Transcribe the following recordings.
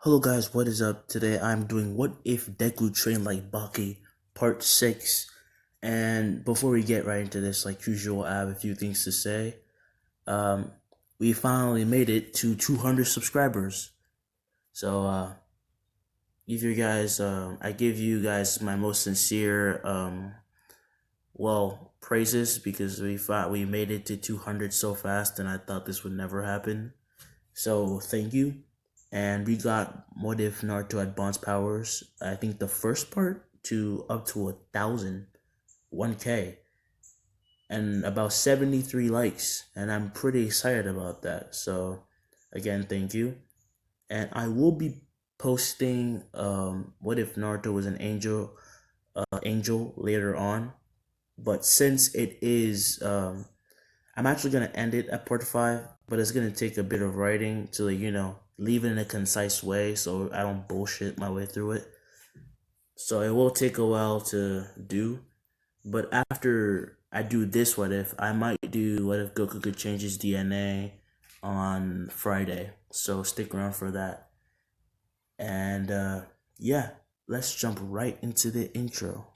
Hello guys, what is up? Today I'm doing What If Deku Trained Like Baki Part 6. And before we get right into this, like usual, I have a few things to say. Um, we finally made it to 200 subscribers. So, if you guys, I give you guys my most sincere, praises because we made it to 200 so fast and I thought this would never happen. So thank you. And we got What If Naruto Advanced Powers. I think the first part to up to 1,000, 1K, and about 73 likes. And I'm pretty excited about that. So again, thank you. And I will be posting What If Naruto was an angel later on. But since it is I'm actually gonna end it at part 5, but it's gonna take a bit of writing to leave it in a concise way so I don't bullshit my way through it. So it will take a while to do, but after I do this what if, I might do what if Goku could change his DNA on Friday. So stick around for that. And yeah, let's jump right into the intro.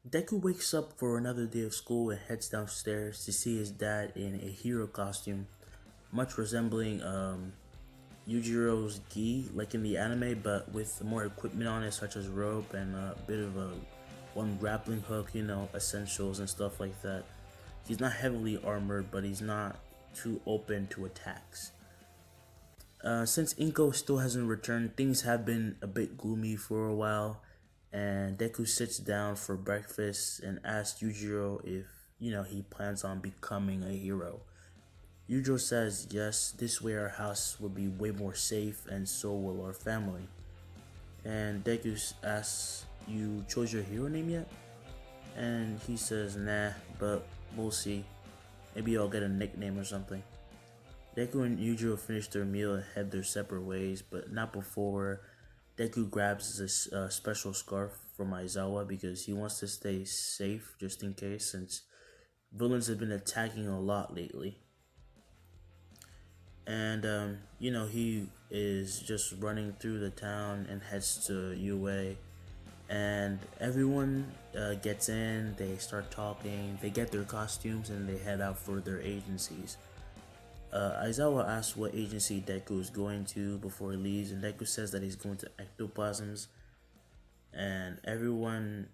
Deku wakes up for another day of school and heads downstairs to see his dad in a hero costume, much resembling Yujiro's gi, like in the anime, but with more equipment on it, such as rope and a bit of a one grappling hook, essentials and stuff like that. He's not heavily armored, but he's not too open to attacks. Since Inko still hasn't returned, things have been a bit gloomy for a while, and Deku sits down for breakfast and asks Yujiro if, he plans on becoming a hero. Yujiro says, yes, this way our house will be way more safe and so will our family. And Deku asks, you chose your hero name yet? And he says, nah, but we'll see. Maybe I'll get a nickname or something. Deku and Yujiro finish their meal and head their separate ways, but not before Deku grabs this special scarf from Aizawa because he wants to stay safe just in case, since villains have been attacking a lot lately. And he is just running through the town and heads to UA, and everyone gets in, they start talking, they get their costumes, and they head out for their agencies. Aizawa asks what agency Deku is going to before he leaves, and Deku says that he's going to Ectoplasms, and everyone,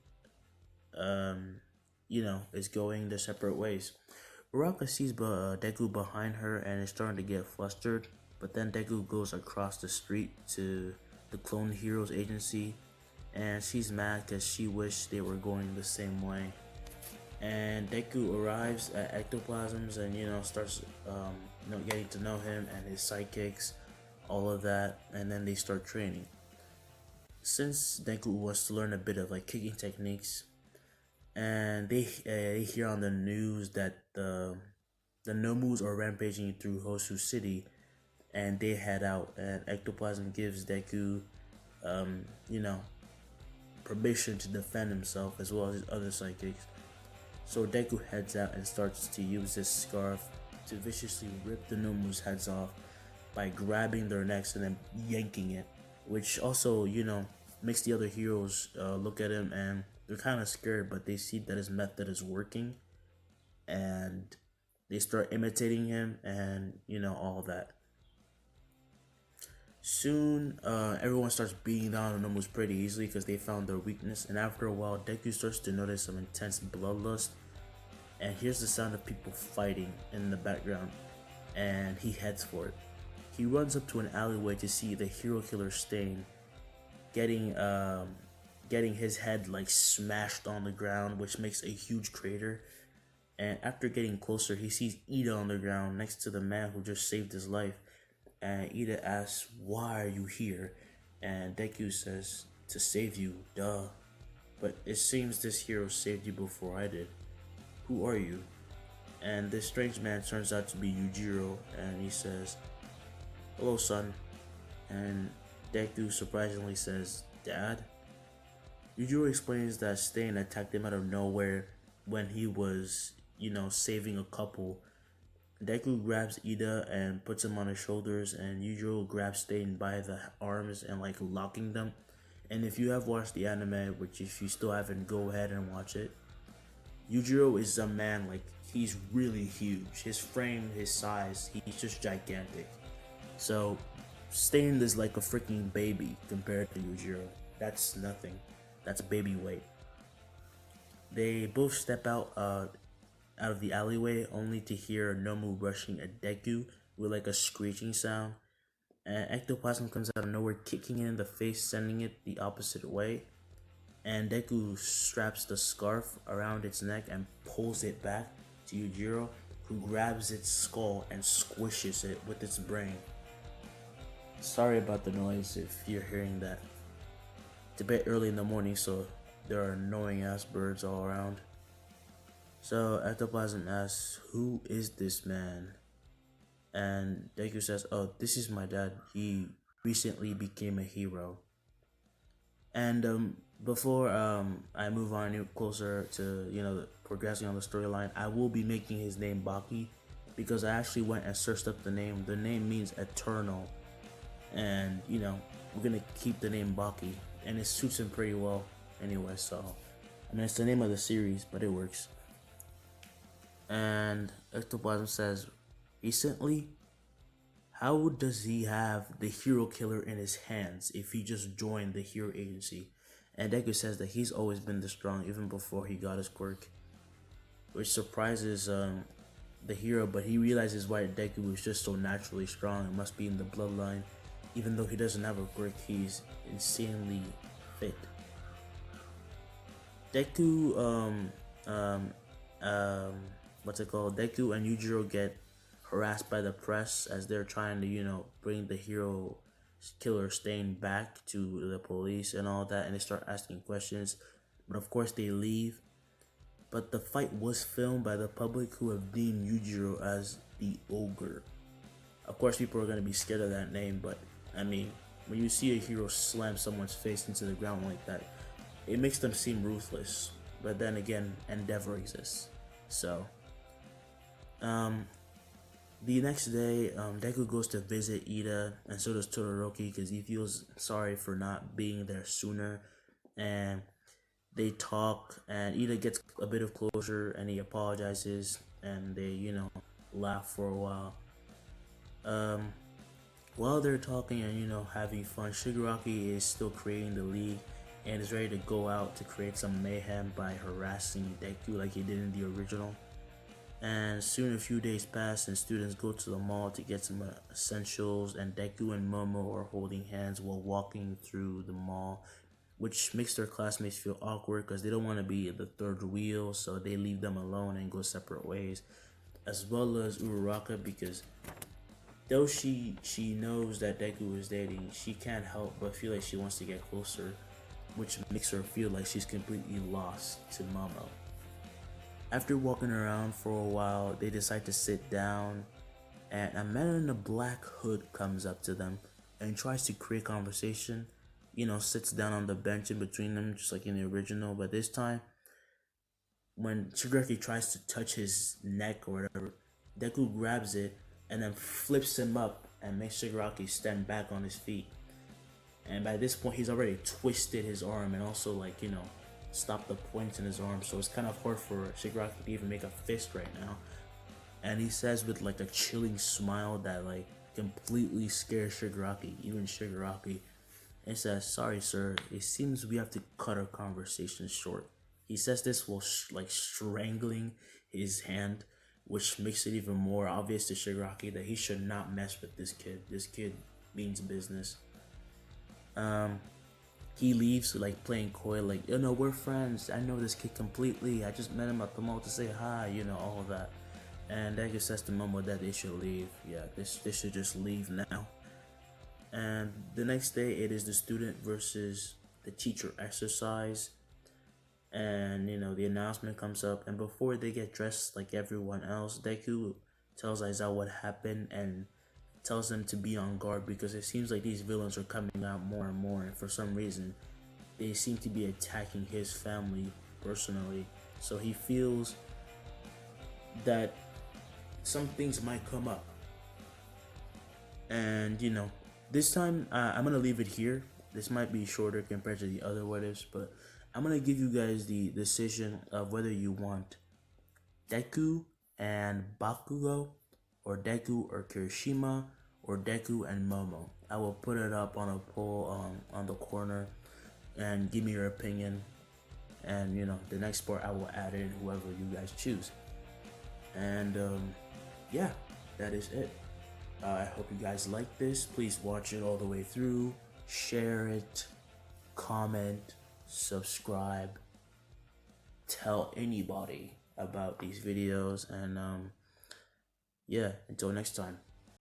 is going their separate ways. Uraka sees Deku behind her and is starting to get flustered, but then Deku goes across the street to the Clone Heroes agency, and she's mad because she wished they were going the same way. And Deku arrives at Ectoplasms and starts getting to know him and his sidekicks, all of that, and then they start training. Since Deku wants to learn a bit of like kicking techniques, and they hear on the news that the Nomus are rampaging through Hosu City, and they head out, and Ectoplasm gives Deku permission to defend himself as well as his other sidekicks. So Deku heads out and starts to use this scarf to viciously rip the Nomu's heads off by grabbing their necks and then yanking it, which also, makes the other heroes look at him and they're kind of scared, but they see that his method is working and they start imitating him and, all that. Soon, everyone starts beating down the Nomus pretty easily because they found their weakness, and after a while, Deku starts to notice some intense bloodlust and hears the sound of people fighting in the background, and he heads for it. He runs up to an alleyway to see the hero killer Stain, getting getting his head like smashed on the ground, which makes a huge crater. And after getting closer, he sees Ida on the ground next to the man who just saved his life. And Ida asks, "Why are you here?" And Deku says, "To save you, duh. But it seems this hero saved you before I did. Who are you?" And this strange man turns out to be Yujiro, and he says, "Hello, son." And Deku surprisingly says, "Dad?" Yujiro explains that Stain attacked him out of nowhere when he was, saving a couple. Deku grabs Ida and puts him on his shoulders, and Yujiro grabs Stain by the arms and like locking them. And if you have watched the anime, which if you still haven't, go ahead and watch it. Yujiro is a man, like, he's really huge. His frame, his size, he's just gigantic. So, Stain is like a freaking baby compared to Yujiro. That's nothing. That's baby weight. They both step out of the alleyway only to hear Nomu rushing at Deku with like a screeching sound. And ectoplasm comes out of nowhere, kicking it in the face, sending it the opposite way. And Deku straps the scarf around its neck and pulls it back to Yujiro, who grabs its skull and squishes it with its brain. Sorry about the noise if you're hearing that. It's a bit early in the morning, so there are annoying ass birds all around. So Ectoplasm asks, "Who is this man?" And Deku says, "Oh, this is my dad. He recently became a hero." And before I move on closer to progressing on the storyline, I will be making his name Baki because I actually went and searched up the name. The name means eternal, and we're gonna keep the name Baki, and it suits him pretty well anyway. So I mean, it's the name of the series, but it works. And Ectoplasm says, "Recently, how does he have the hero killer in his hands if he just joined the hero agency?" And Deku says that he's always been this strong even before he got his quirk, which surprises the hero, but he realizes why Deku is just so naturally strong. It must be in the bloodline. Even though he doesn't have a quirk, he's insanely fit. Deku, what's it called? Deku and Yujiro get harassed by the press as they're trying to, bring the hero killer Stain back to the police and all that, and they start asking questions. But of course, they leave. But the fight was filmed by the public, who have deemed Yujiro as the ogre. Of course, people are gonna be scared of that name, but I mean, when you see a hero slam someone's face into the ground like that, it makes them seem ruthless. But then again, Endeavor exists. So, the next day, Deku goes to visit Ida, and so does Todoroki because he feels sorry for not being there sooner. And they talk, and Ida gets a bit of closure, and he apologizes, and they, laugh for a while. Um, while they're talking and having fun, Shigaraki is still creating the league and is ready to go out to create some mayhem by harassing Deku like he did in the original. And soon a few days pass and students go to the mall to get some essentials, and Deku and Momo are holding hands while walking through the mall, which makes their classmates feel awkward because they don't want to be the third wheel, so they leave them alone and go separate ways. As well as Uraraka, because though she knows that Deku is dating, she can't help but feel like she wants to get closer, which makes her feel like she's completely lost to Momo. After walking around for a while, they decide to sit down, and a man in a black hood comes up to them and tries to create conversation. Sits down on the bench in between them, just like in the original. But this time, when Shigaraki tries to touch his neck or whatever, Deku grabs it and then flips him up and makes Shigaraki stand back on his feet. And by this point, he's already twisted his arm and also stopped the points in his arm. So it's kind of hard for Shigaraki to even make a fist right now. And he says with like a chilling smile that like completely scares Shigaraki, even Shigaraki. And says, "Sorry, sir. It seems we have to cut our conversation short." He says this while strangling his hand, which makes it even more obvious to Shigaraki that he should not mess with this kid. This kid means business. he leaves like playing coy, like, you know, we're friends. I know this kid completely. I just met him at the mall to say hi, you know, all of that. And Deku says to Momo that they should leave. Yeah, they should just leave now. And the next day, it is the student versus the teacher exercise. And you know, the announcement comes up, and before they get dressed like everyone else, Deku tells Aizawa what happened and tells them to be on guard because it seems like these villains are coming out more and more, and for some reason, they seem to be attacking his family personally. So he feels that some things might come up. And you know, this time I'm gonna leave it here. This might be shorter compared to the other what ifs, but I'm gonna give you guys the decision of whether you want Deku and Bakugo, or Deku or Kirishima, or Deku and Momo. I will put it up on a poll on the corner, and give me your opinion. And you know, the next part I will add in whoever you guys choose. And yeah, that is it. I hope you guys like this. Please watch it all the way through. Share it, comment, subscribe, tell anybody about these videos, and yeah, until next time.